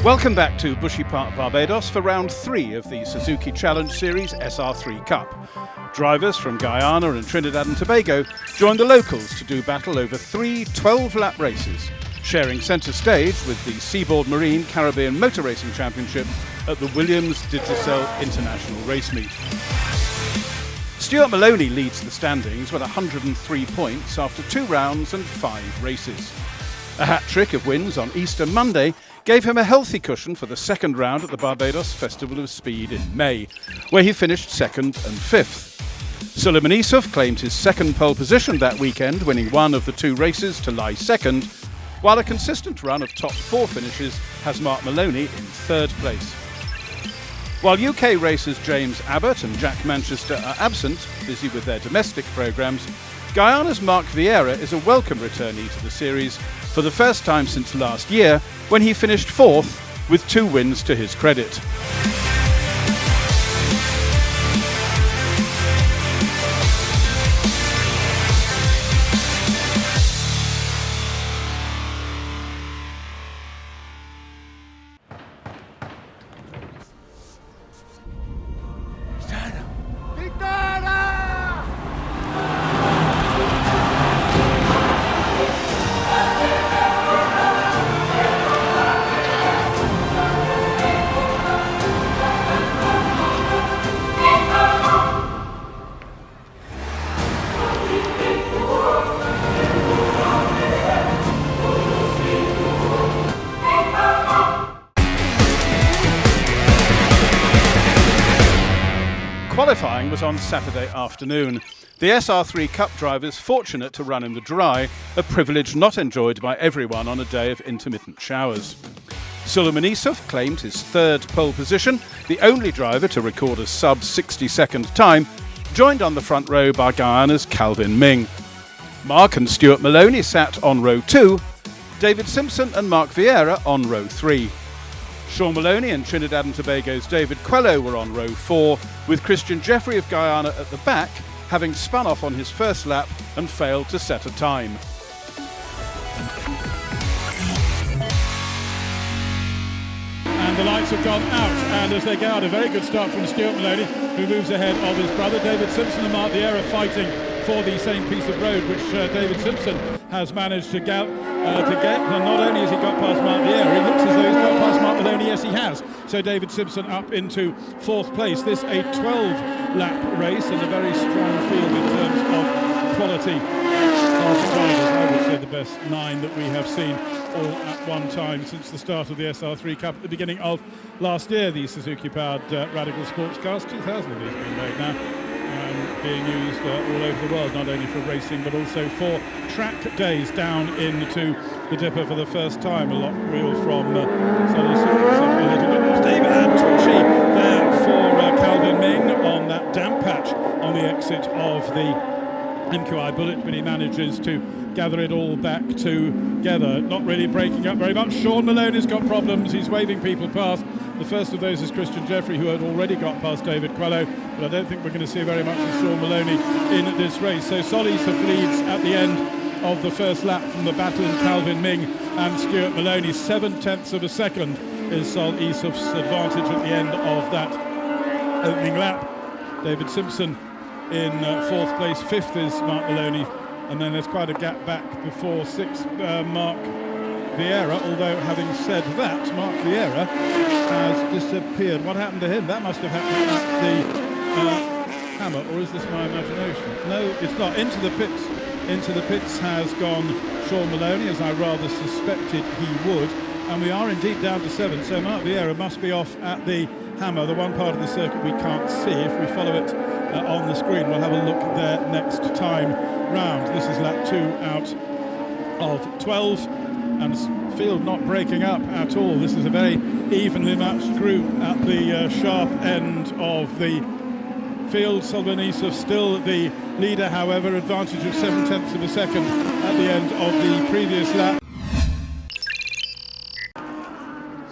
Welcome back to Bushy Park, Barbados for round 3 of the Suzuki Challenge Series SR3 Cup. Drivers from Guyana and Trinidad and Tobago joined the locals to do battle over 3 12-lap races, sharing centre stage with the Seaboard Marine Caribbean Motor Racing Championship at the Williams Digicel International Race Meet. Stuart Maloney leads the standings with 103 points after 2 rounds and 5 races. A hat-trick of wins on Easter Monday gave him a healthy cushion for the second round at the Barbados Festival of Speed in May, where he finished 2nd and 5th. Suleiman Issouf claimed his second pole position that weekend, winning one of the 2 races to lie 2nd, while a consistent run of top 4 finishes has Mark Maloney in 3rd place. While UK racers James Abbott and Jack Manchester are absent, busy with their domestic programmes, Guyana's Mark VIEIRA is a welcome returnee to the series for the first time since last year, when he finished 4th with 2 wins to his credit. Qualifying was on Saturday afternoon. The SR3 Cup drivers fortunate to run in the dry, a privilege not enjoyed by everyone on a day of intermittent showers. Suleiman Issouf claimed his 3rd pole position, the only driver to record a sub-60-second time, joined on the front row by Guyana's Calvin Ming. Mark and Stuart Maloney sat on row 2, David Simpson and Mark VIEIRA on row 3. Sean Maloney and Trinidad and Tobago's David Quello were on row 4, with Christian Jeffrey of Guyana at the back, having spun off on his first lap and failed to set a time. And the lights have gone out, and as they go out, a very good start from Stuart Maloney, who moves ahead of his brother. David Simpson and Mark VIEIRA fighting for the same piece of road, which David Simpson has managed to get. And not only has he got past Mark VIEIRA, he looks as though he's got past Mark Maloney. Yes, he has. So David Simpson up into 4th place. This a 12-lap race and a very strong field in terms of quality of drivers. I would say the best 9 that we have seen all at one time since the start of the SR3 Cup at the beginning of last year. The Suzuki-powered Radical Sports cars, 2,000 of these being made now, being used all over the world, not only for racing but also for track days down into the Dipper for the first time. A lot real from Sully Suzuki, a little bit of David and Twitchy there for Calvin Ming on that damp patch on the exit of the MQI Bullet, but he manages to gather it all back together, not really breaking up very much. Sean Maloney's got problems, he's waving people past. The first of those is Christian Jeffrey, who had already got past David Quello, but I don't think we're going to see very much of Sean Maloney in this race. So Solly leads at the end of the first lap from the battle in Calvin Ming and Stuart Maloney. 7/10 of a second is Sol Issouf's advantage at the end of that opening lap. David Simpson in 4th place, 5th is Mark Maloney, and then there's quite a gap back before 6th Mark VIEIRA, although having said that, Mark VIEIRA has disappeared. What happened to him? That must have happened at the hammer, or is this my imagination? No, it's not. Into the pits has gone Sean Maloney, as I rather suspected he would, and we are indeed down to 7, so Mark VIEIRA must be off at the hammer, the one part of the circuit we can't see. If we follow it on the screen, we'll have a look there next time round. This is lap 2 out of 12, and field not breaking up at all. This is a very evenly matched group at the sharp end of the field. Suleiman Issouf still the leader, however, advantage of 7/10 of a second at the end of the previous lap.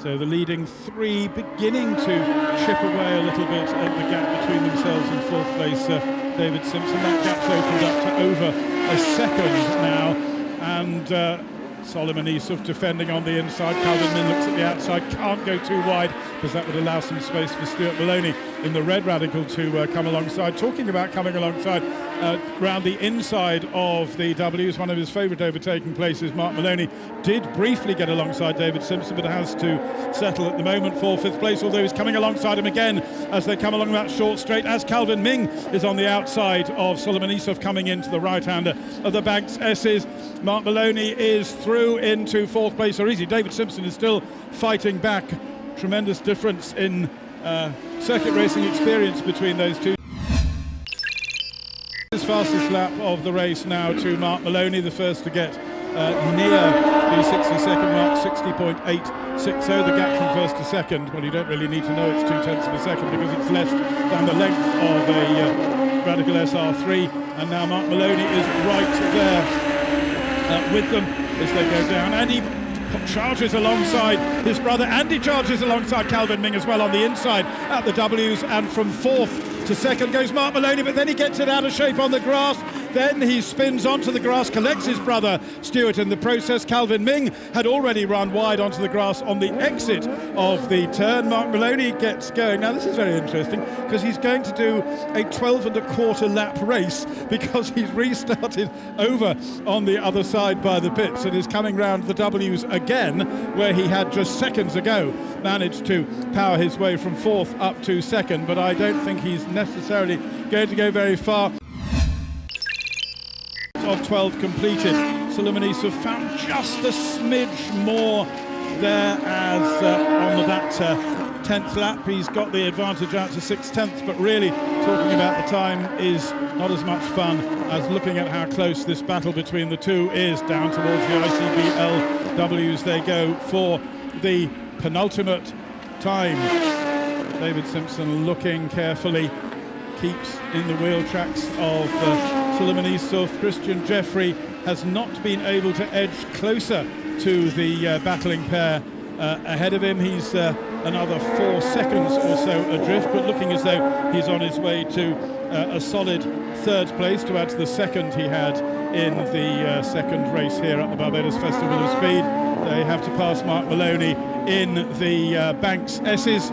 So the leading 3 beginning to chip away a little bit at the gap between themselves and 4th place David Simpson. That gap's opened up to over a second now, and Solomon Issouf defending on the inside. Calvin Ming looks at the outside, can't go too wide because that would allow some space for Stuart Maloney in the red radical to come alongside. Talking about coming alongside, round the inside of the W's, one of his favourite overtaking places, Mark Maloney did briefly get alongside David Simpson, but has to settle at the moment for 5th place, although he's coming alongside him again as they come along that short straight, as Calvin Ming is on the outside of Solomon Issouf coming into the right-hander of the Banks S's. Mark Maloney is through into 4th place, or easy. David Simpson is still fighting back. Tremendous difference in circuit racing experience between those two. His fastest lap of the race now to Mark Maloney, the first to get near the 60-second mark, 60.860. The gap from first to second, well, you don't really need to know it's 0.2 of a second because it's less than the length of a Radical SR3. And now Mark Maloney is right there with them as they go down. And he charges alongside his brother, and he charges alongside Calvin Ming as well on the inside at the W's, and from 4th to 2nd goes Mark Maloney, but then he gets it out of shape on the grass. Then he spins onto the grass, collects his brother Stuart in the process. Calvin Ming had already run wide onto the grass on the exit of the turn. Mark Maloney gets going. Now this is very interesting because he's going to do a 12.25 lap race because he's restarted over on the other side by the pits and is coming round the W's again, where he had just seconds ago managed to power his way from 4th up to 2nd, but I don't think he's necessarily going to go very far. Of 12 completed, Solomon Issouf found just a smidge more there as on that 10th lap. He's got the advantage out to 6/10, but really talking about the time is not as much fun as looking at how close this battle between the two is. Down towards the ICBLWs they go for the penultimate time. David Simpson looking carefully, keeps in the wheel tracks of Solomon Issouf. Christian Jeffrey has not been able to edge closer to the battling pair ahead of him. He's another 4 seconds or so adrift, but looking as though he's on his way to a solid 3rd place to add to the 2nd he had in the 2nd race here at the Barbados Festival of Speed. They have to pass Mark Maloney in the Banks S's.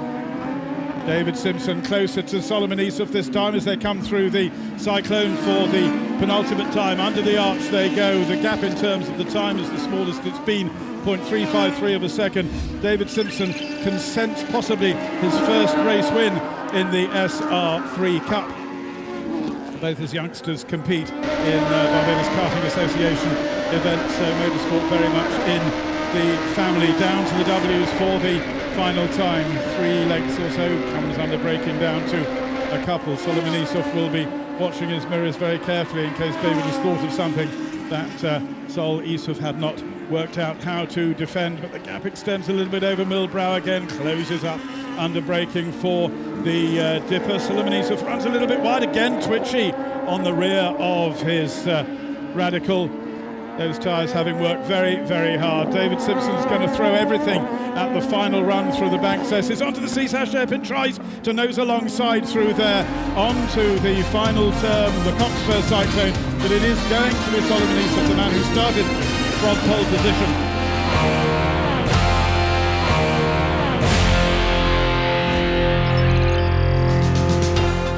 David Simpson closer to Solomon Issouf this time as they come through the cyclone for the penultimate time. Under the arch they go. The gap in terms of the time is the smallest it's been, 0.353 of a second. David Simpson can sense possibly his first race win in the SR3 Cup. Both his youngsters compete in Barbados Karting Association events, so motorsport very much in the family. Down to the W's for the final time, 3 lengths or so, comes under braking down to a couple. Solomon Issouf will be watching his mirrors very carefully in case David has thought of something that Sol Issouf had not worked out how to defend, but the gap extends a little bit over Millbrow again, closes up under braking for the dipper. Solomon Issouf runs a little bit wide again, twitchy on the rear of his Radical. Those tyres having worked very, very hard. David Simpson's going to throw everything at the final run through the Banks S's. Onto the C-Sash hairpin, tries to nose alongside through there, onto the final turn, the Cockspur Cyclone, but it is going to be Solomon Issouf, the man who started from pole position.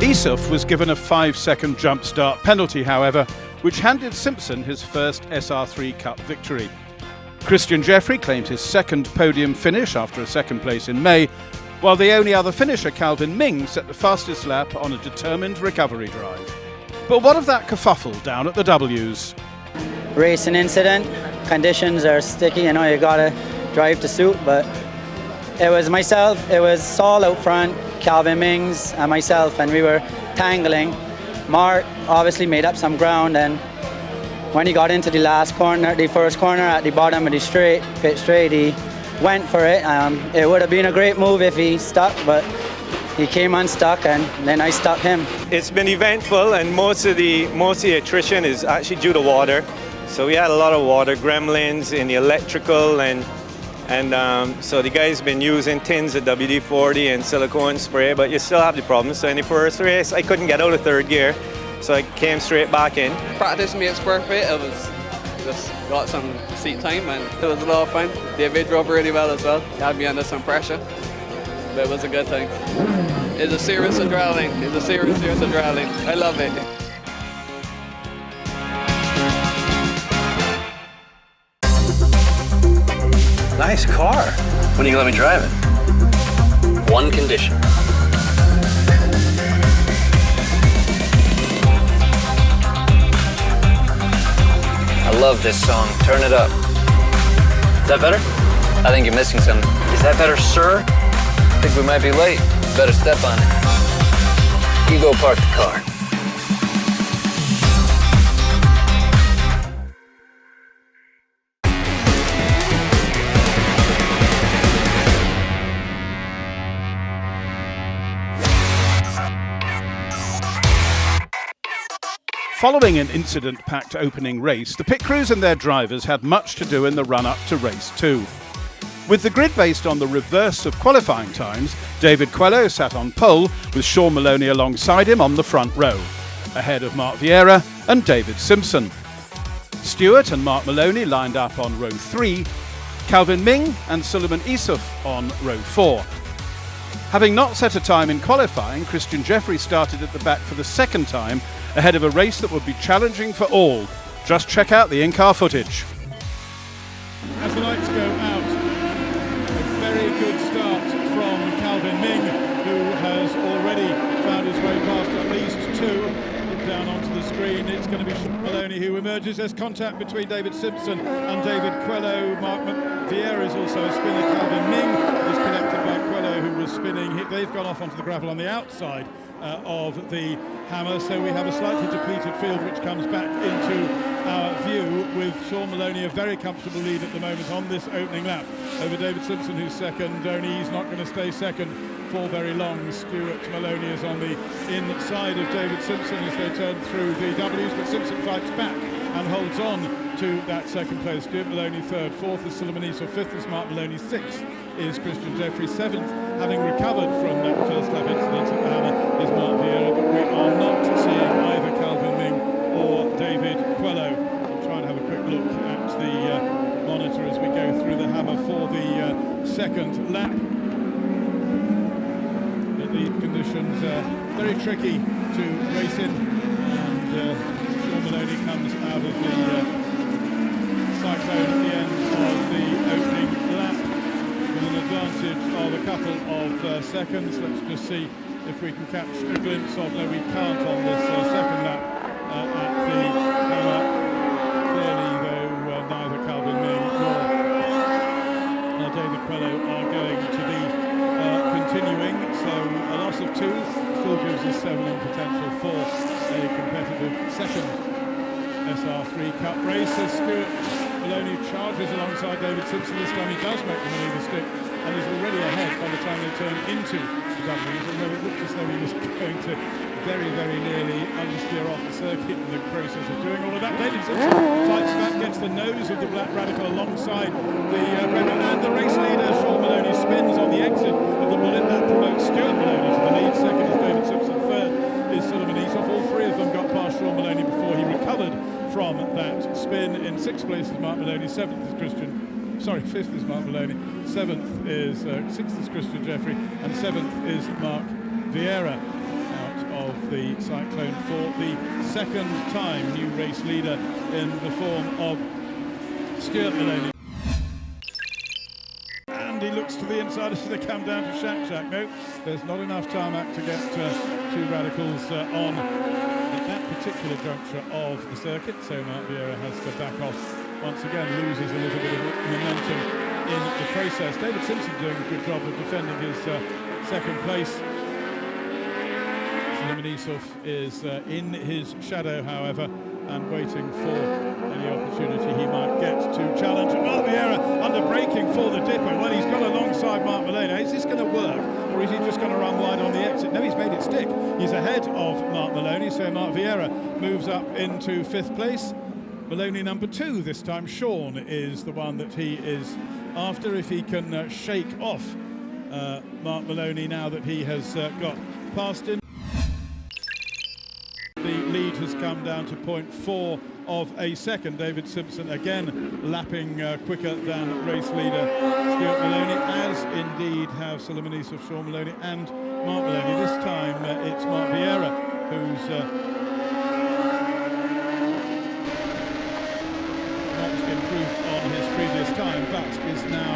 Issouf was given a 5-second jump start penalty, however, which handed Simpson his first SR3 Cup victory. Christian Jeffrey claimed his 2nd podium finish after a 2nd place in May, while the only other finisher, Calvin Ming, set the fastest lap on a determined recovery drive. But what of that kerfuffle down at the W's? Racing incident, conditions are sticky, you know, you gotta drive to suit, but it was myself, it was Saul out front, Calvin Mings and myself, and we were tangling. Mark obviously made up some ground, and when he got into the last corner, the first corner at the bottom of the pit straight, he went for it. It would have been a great move if he stuck, but he came unstuck, and then I stuck him. It's been eventful, and most of the attrition is actually due to water. So we had a lot of water gremlins in the electrical, and so the guys been using tins of WD-40 and silicone spray, but you still have the problem. So in the first race, I couldn't get out of 3rd gear, so I came straight back in. Practice makes perfect. It was just got some seat time and it was a lot of fun. David drove really well as well. He had me under some pressure, but it was a good time. It's a serious adrenaline. It's a serious adrenaline. I love it. Nice car. When are you gonna let me drive it? One condition. I love this song. Turn it up. Is that better? I think you're missing something. Is that better, sir? I think we might be late. Better step on it. You go park the car. Following an incident-packed opening race, the pit crews and their drivers had much to do in the run-up to race 2. With the grid based on the reverse of qualifying times, David Quello sat on pole with Sean Maloney alongside him on the front row, ahead of Mark VIEIRA and David Simpson. Stewart and Mark Maloney lined up on row 3, Calvin Ming and Suleiman Issouf on row 4. Having not set a time in qualifying, Christian Jeffrey started at the back for the second time, ahead of a race that would be challenging for all. Just check out the in-car footage. As the lights go out, a very good start from Calvin Ming, who has already found his way past at least 2. Look down onto the screen, it's going to be Maloney who emerges. There's contact between David Simpson and David Quello. Mark VIEIRA is also a spinner. Calvin Ming is connected by Quello, who was spinning. They've gone off onto the gravel on the outside of the hammer, so we have a slightly depleted field which comes back into our view, with Sean Maloney a very comfortable lead at the moment on this opening lap over David Simpson, who's second. Only he's not going to stay second for very long. Stuart Maloney is on the inside of David Simpson as they turn through the W's, but Simpson fights back and holds on to that second place. Stuart Maloney third, fourth is Suleiman Issouf, fifth is Mark Maloney, sixth is Christian Jeffrey, seventh, having recovered from that first lap incident at the hammer, is Mark VIEIRA, but we are not seeing either Calvin Ming or David Quello. We'll try and have a quick look at the monitor as we go through the hammer for the second lap. But the conditions are very tricky to race in, and Sean Maloney comes out of the cyclone at the end of the opening lap with an advantage of a couple of seconds. Let's just see if we can catch a glimpse of, no, we can't on this second lap at the hammer. Clearly, though, neither Calvin Ming nor David Quello are going to be continuing, so a loss of 2 still gives us 7 in potential for a competitive second SR3 Cup race. As Stuart Maloney charges alongside David Simpson, this time he does make the maneuver stick and is already ahead by the time they turn into the W's, although it looked as though he was going to very, very nearly understeer off the circuit in the process of doing all of that. David Simpson fights back, gets the nose of the Black Radical alongside the Rebel, and the race leader Sean Maloney spins on the exit of the bullet. That promotes Stuart Maloney to the lead. Second is David Simpson, third is Suleiman Issouf. All 3 of them got past Sean Maloney before he recovered from that spin. In 6th place is Mark Maloney, 7th is fifth is Mark Maloney, 7th is 6th is Christian Jeffrey, and 7th is Mark VIEIRA out of the cyclone for the second time. New race leader in the form of Stuart Maloney. And he looks to the inside as they come down to Shack. No, there's not enough tarmac to get 2 radicals on at that particular juncture of the circuit, so Mark VIEIRA has to back off once again, loses a little bit of momentum in the process. David Simpson doing a good job of defending his second place. Suleiman Issouf is in his shadow, however, and waiting for any opportunity he might get to challenge. Mark VIEIRA under braking for the dipper. Well, he's got alongside Mark Maloney. Is this going to work, or is he just going to run wide on the exit? No, he's made it stick. He's ahead of Mark Maloney, so Mark VIEIRA moves up into 5th place. Maloney number 2 this time. Sean is the one that he is after. If he can shake off Mark Maloney now that he has got past him. The lead has come down to 0.4 of a second. David Simpson again lapping quicker than race leader Stuart Maloney, as indeed have Suleiman Issouf, Sean Maloney and Mark Maloney. This time it's Mark VIEIRA who's not improved on his previous time, but is now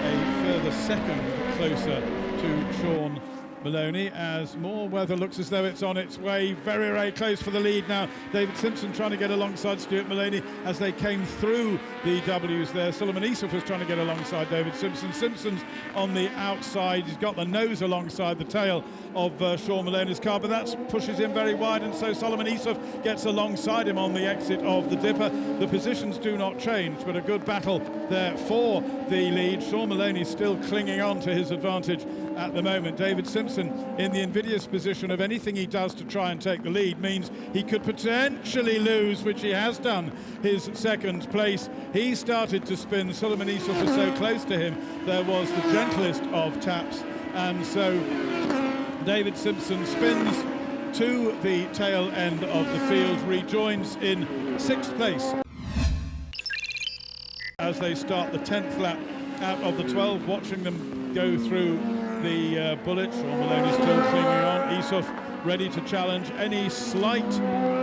a further second closer to Sean Maloney, as more weather looks as though it's on its way. Very, very close for the lead now. David Simpson trying to get alongside Stuart Maloney as they came through the W's there. Suleiman Issouf was trying to get alongside David Simpson. Simpson's on the outside. He's got the nose alongside the tail of Sean Maloney's car, but that pushes him very wide, and so Suleiman Issouf gets alongside him on the exit of the Dipper. The positions do not change, but a good battle there for the lead. Sean Maloney still clinging on to his advantage at the moment. David Simpson in the invidious position of anything he does to try and take the lead means he could potentially lose, which he has done, his second place. He started to spin. Suleiman Issouf was so close to him, there was the gentlest of taps, and so David Simpson spins to the tail end of the field, rejoins in 6th place as they start the 10th lap out of the 12. Watching them go through the bullet, Sean Maloney still clinging on. Issouf ready to challenge any slight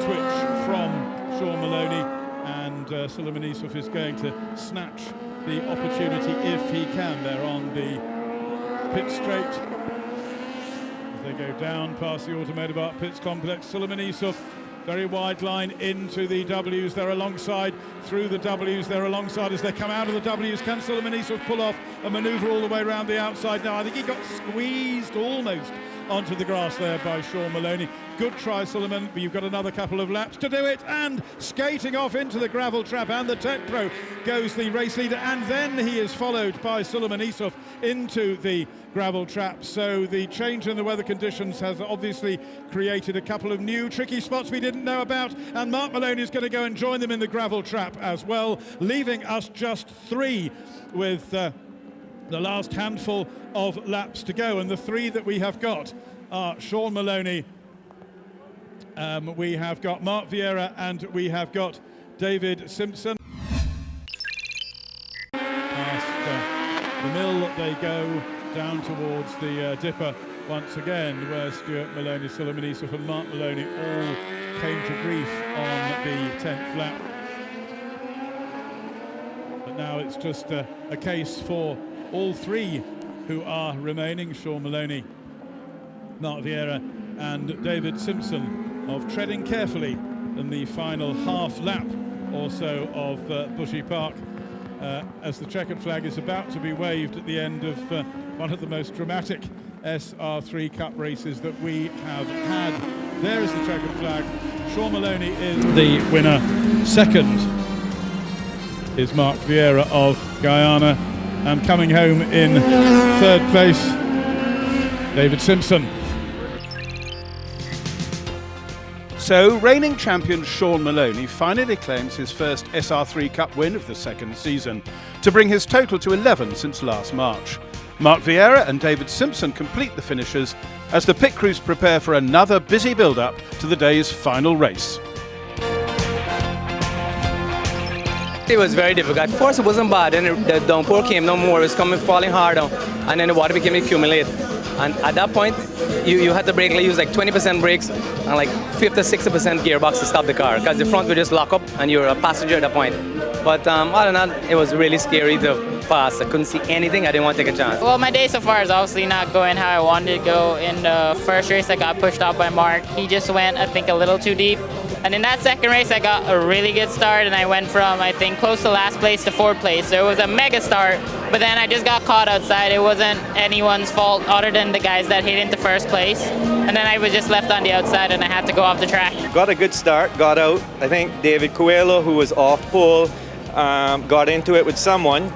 twitch from Sean Maloney, and Suleiman Issouf is going to snatch the opportunity if he can. They're on the pit straight. They go down past the Automotive Art Pits complex. Suleiman Issouf, very wide line into the W's. They're alongside through the W's. They're alongside as they come out of the W's. Can Suleiman Issouf pull off a manoeuvre all the way around the outside? Now, I think he got squeezed almost onto the grass there by Sean Maloney. Good try, Suleiman, but you've got another couple of laps to do it, and skating off into the gravel trap, and the Tech Pro goes the race leader, and then he is followed by Suleiman Issouf into the gravel trap. So the change in the weather conditions has obviously created a couple of new tricky spots we didn't know about, and Mark Maloney is going to go and join them in the gravel trap as well, leaving us just 3 with the last handful of laps to go. And the 3 that we have got are Sean Maloney, we have got Mark VIEIRA, and we have got David Simpson. Past the mill they go, down towards the Dipper once again, where Stuart Maloney, Suleiman Issouf and Mark Maloney all came to grief on the 10th lap. But now it's just a case for all 3 who are remaining, Sean Maloney, Mark VIEIRA and David Simpson, of treading carefully in the final half lap or so of Bushy Park, as the checkered flag is about to be waved at the end of one of the most dramatic SR3 Cup races that we have had. There is the checkered flag. Sean Maloney is the winner. Second is Mark VIEIRA of Guyana, and coming home in 3rd place, David Simpson. So, reigning champion Sean Maloney finally claims his first SR3 Cup win of the 2nd season, to bring his total to 11 since last March. Mark VIEIRA and David Simpson complete the finishers as the pit crews prepare for another busy build-up to the day's final race. It was very difficult. At first it wasn't bad, then the downpour came no more, it was falling hard down, and then the water became accumulated. And at that point, you had to brake, use like 20% brakes and like 50 or 60% gearbox to stop the car, because the front would just lock up and you're a passenger at that point. But other than that, it was really scary to pass. I couldn't see anything, I didn't want to take a chance. Well, my day so far is obviously not going how I wanted to go. In the first race, I got pushed off by Mark. He just went, I think, a little too deep. And in that second race, I got a really good start, and I went from, I think, close to last place to 4th place. So it was a mega start, but then I just got caught outside. It wasn't anyone's fault other than the guys that hit into 1st place. And then I was just left on the outside, and I had to go off the track. Got a good start, got out. I think David Coelho, who was off pole, got into it with someone.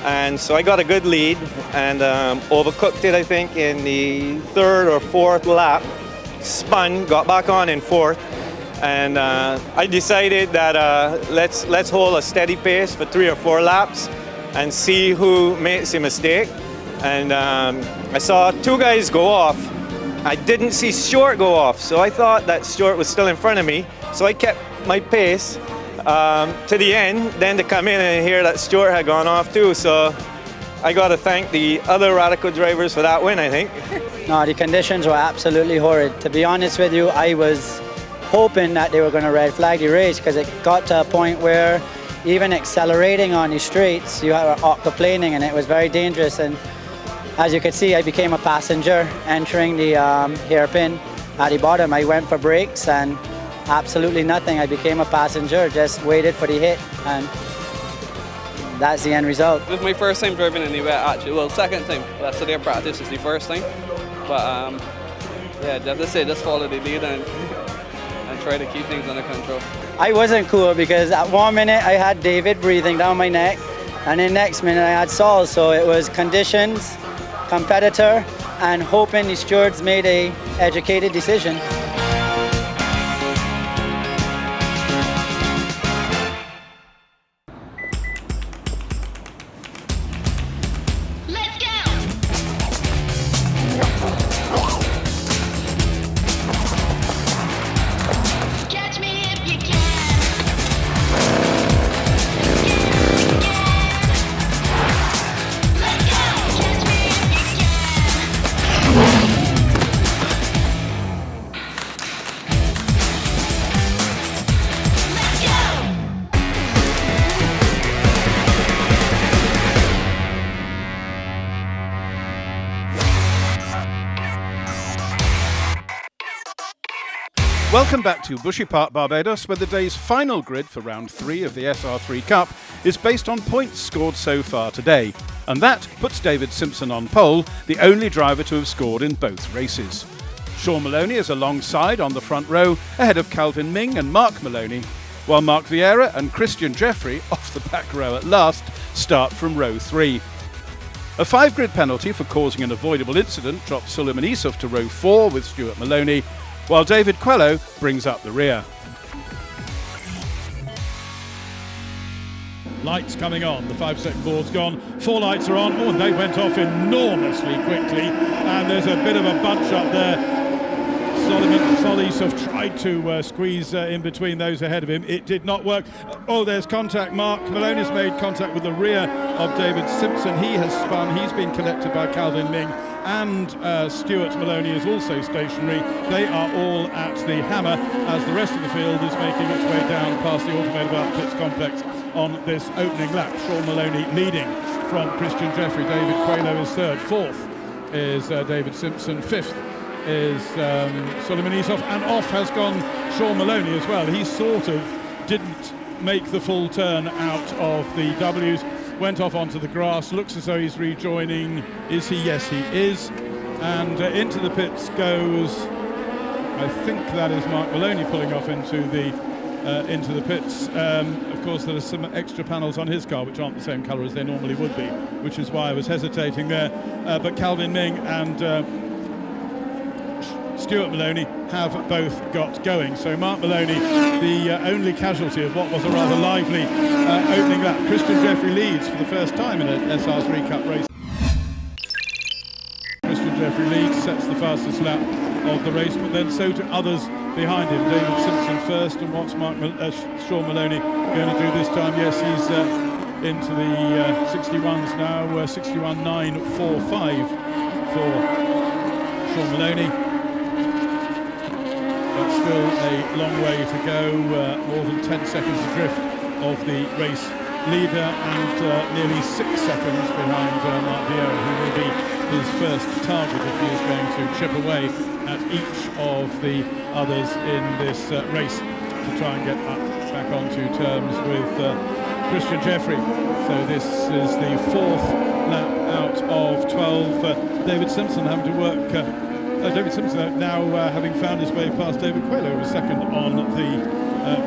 And so I got a good lead and overcooked it, I think, in the 3rd or 4th lap. Spun, got back on in 4th. And I decided that let's hold a steady pace for 3 or 4 laps and see who makes a mistake. And I saw 2 guys go off, I didn't see Stewart go off, so I thought that Stewart was still in front of me, so I kept my pace to the end, then to come in and hear that Stewart had gone off too, so I got to thank the other Radical drivers for that win, I think. No, the conditions were absolutely horrid. To be honest with you, I was hoping that they were going to red flag the race, because it got to a point where even accelerating on the straights, you were aquaplaning, and it was very dangerous. And as you can see, I became a passenger entering the hairpin at the bottom. I went for brakes and absolutely nothing. I became a passenger, just waited for the hit, and that's the end result. This is my first time driving in the wet, actually. Well, second time. That's their practice is the first time. But yeah, just to say, just follow the lead and try to keep things under control. I wasn't cool, because at 1 minute I had David breathing down my neck, and the next minute I had Saul. So it was conditions, competitor, and hoping the stewards made a educated decision. Welcome back to Bushy Park, Barbados, where the day's final grid for round 3 of the SR3 Cup is based on points scored so far today. And that puts David Simpson on pole, the only driver to have scored in both races. Sean Maloney is alongside on the front row, ahead of Calvin Ming and Mark Maloney, while Mark Vieira and Christian Jeffrey, off the back row at last, start from row 3. A 5-grid penalty for causing an avoidable incident drops Suleiman Issouf to row 4 with Stuart Maloney, while David Quello brings up the rear. Lights coming on, the 5-second board's gone, 4 lights are on. Oh, and they went off enormously quickly, and there's a bit of a bunch up there. Sol Issouf tried to squeeze in between those ahead of him. It did not work. Oh, there's contact. Mark Maloney's made contact with the rear of David Simpson. He has spun. He's been collected by Calvin Ming, and Stuart Maloney is also stationary. They are all at the hammer as the rest of the field is making its way down past the Automotive Outfits complex on this opening lap. Sean Maloney leading from Christian Jeffrey. David Quello is third. Fourth is David Simpson. Fifth is Suleiman Issouf, and off has gone Sean Maloney as well. He sort of didn't make the full turn out of the W's, went off onto the grass, looks as though he's rejoining. Is he? Yes, he is. And into the pits goes, I think that is Mark Maloney pulling off into the pits. Of course, there are some extra panels on his car which aren't the same colour as they normally would be, which is why I was hesitating there. But Calvin Ming and Stuart Maloney have both got going. So Mark Maloney, the only casualty of what was a rather lively opening lap. Christian Jeffrey leads for the first time in an SR3 Cup race. Christian Jeffrey leads, sets the fastest lap of the race, but then so do others behind him. David Simpson first, and what's Sean Maloney going to do this time? Yes, he's into the 61s now, 61.945 for Sean Maloney. But still a long way to go, more than 10 seconds adrift of the race leader, and nearly 6 seconds behind Mark Vieira, who will be his first target if he is going to chip away at each of the others in this race to try and get back onto terms with Christian Jeffrey. So this is the 4th lap out of 12. David Simpson having to work. David Simpson now having found his way past David Quello, who was second on the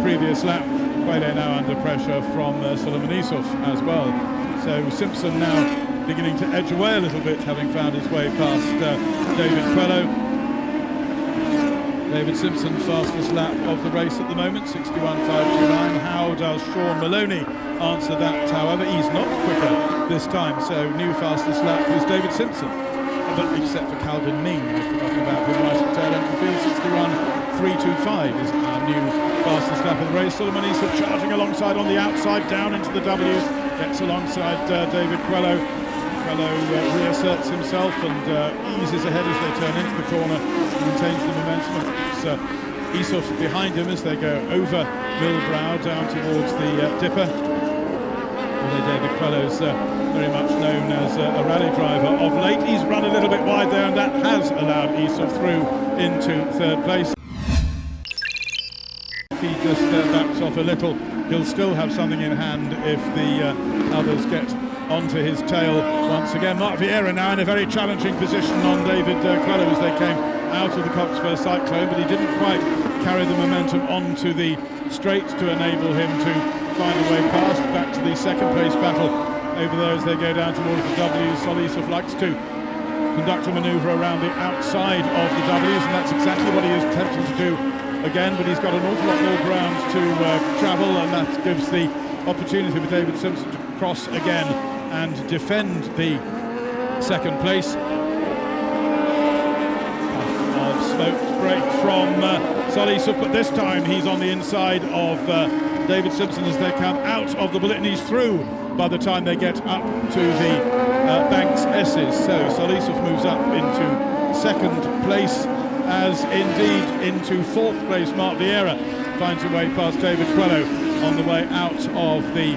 previous lap. Quello now under pressure from Suleiman Issouf as well. So Simpson now beginning to edge away a little bit, having found his way past David Quello. David Simpson, fastest lap of the race at the moment, 61.529. How does Sean Maloney answer that? However, he's not quicker this time, so new fastest lap is David Simpson. except for Calvin Ming, I've forgotten about him right at the tail end of the field. 61.325 is our new fastest lap of the race. Suleiman Issa charging alongside on the outside, down into the W's, gets alongside David Quello. Quello reasserts himself and eases ahead as they turn into the corner, maintains the momentum. It's Issouf behind him as they go over Millbrow down towards the Dipper. Although David Quello's very much known as a rally driver of late. He's run a little bit wide there, and that has allowed Issouf through into third place. If he just backs off a little, he'll still have something in hand if the others get onto his tail once again. Mark VIEIRA now in a very challenging position on David Quello as they came out of the Cockspur Cyclone, but he didn't quite carry the momentum onto the straight to enable him to find a way past. Back to the second place battle over there as they go down towards the W's. Issouf likes to conduct a manoeuvre around the outside of the W's, and that's exactly what he is attempting to do again, but he's got an awful lot more ground to travel, and that gives the opportunity for David Simpson to cross again and defend the second place. Puff of smoke break from Issouf, but this time he's on the inside of David Simpson as they come out of the bullet, and he's through by the time they get up to the Banks S's. So Issouf moves up into second place, as indeed into fourth place Mark VIEIRA finds a way past David Quello on the way out of the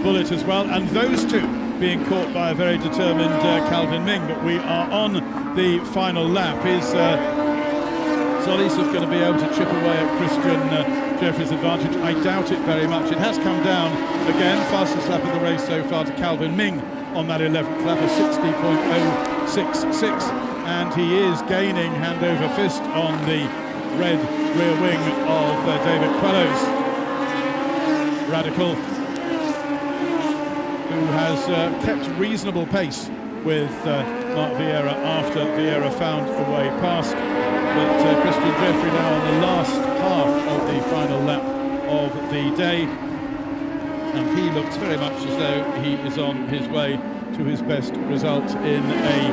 bullet as well, and those two being caught by a very determined Calvin Ming. But we are on the final lap. Is Issouf going to be able to chip away at Christian Jeffrey's advantage? I doubt it very much. It has come down again. Fastest lap of the race so far to Calvin Ming on that 11th lap of 60.066, and he is gaining hand over fist on the red rear wing of David Quello's Radical, who has kept reasonable pace with Mark VIEIRA after VIEIRA found a way past. But Christian Jeffrey now on the last half of the final lap of the day, and he looks very much as though he is on his way to his best result in a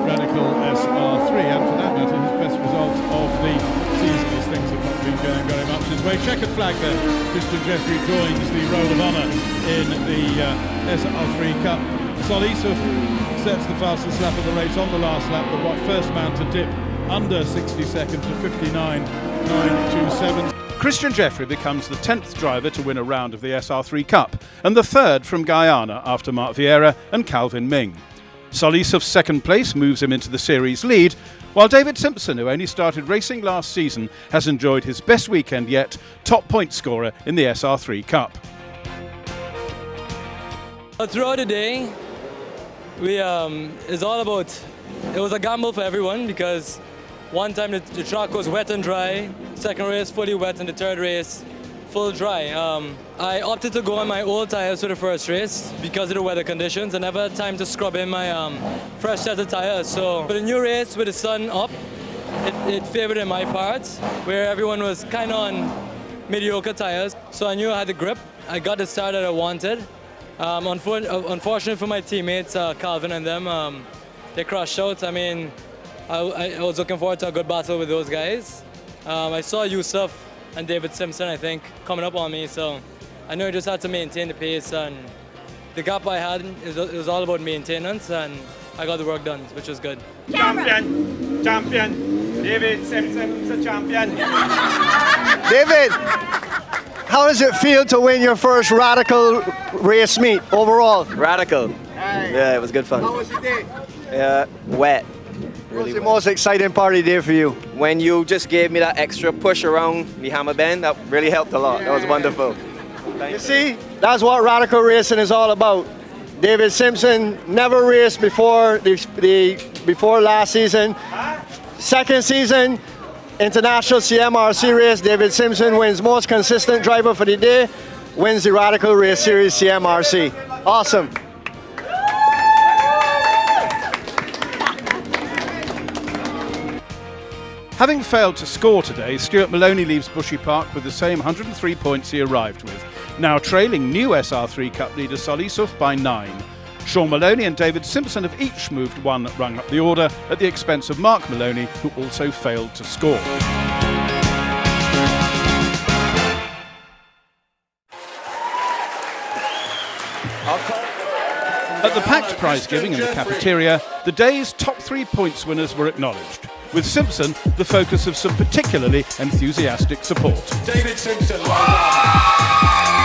Radical SR3, and for that matter his best result of the season, as things have not been going very much his way. Checkered flag then. Christian Jeffrey joins the roll of honour in the SR3 Cup. Issouf sets the fastest lap of the race on the last lap, the first man to dip under 60 seconds to 59.927. Christian Jeffrey becomes the 10th driver to win a round of the SR3 Cup, and the third from Guyana after Mark VIEIRA and Calvin Ming. Issouf's second place moves him into the series lead, while David Simpson, who only started racing last season, has enjoyed his best weekend yet, top point scorer in the SR3 Cup. Throughout the day, it's all about, it was a gamble for everyone, because one time the track was wet and dry, second race fully wet, and the third race full dry. I opted to go on my old tires for the first race because of the weather conditions. I never had time to scrub in my fresh set of tires. So for the new race with the sun up, it favored in my parts, where everyone was kind of on mediocre tires. So I knew I had the grip. I got the start that I wanted. Unfortunately for my teammates, Calvin and them, they crashed out. I mean, I was looking forward to a good battle with those guys. I saw Issouf and David Simpson, I think, coming up on me, so I knew I just had to maintain the pace, and the gap I had, it was all about maintenance, and I got the work done, which was good. Champion! Champion! David Simpson's a champion! David, how does it feel to win your first Radical race meet overall? Radical. Yeah, it was good fun. How was the day? Wet. What was the most exciting part of the day for you? When you just gave me that extra push around the hammer bend, that really helped a lot. That was wonderful. You see, that's what Radical racing is all about. David Simpson never raced before before last season. Second season, international CMRC race. David Simpson wins most consistent driver for the day, wins the Radical Race Series CMRC. Awesome. Having failed to score today, Stuart Maloney leaves Bushy Park with the same 103 points he arrived with, now trailing new SR3 Cup leader Issouf by 9. Sean Maloney and David Simpson have each moved one rung up the order at the expense of Mark Maloney, who also failed to score. At the packed prize giving in the cafeteria, the day's top 3 points winners were acknowledged, with Simpson the focus of some particularly enthusiastic support. David Simpson, well done.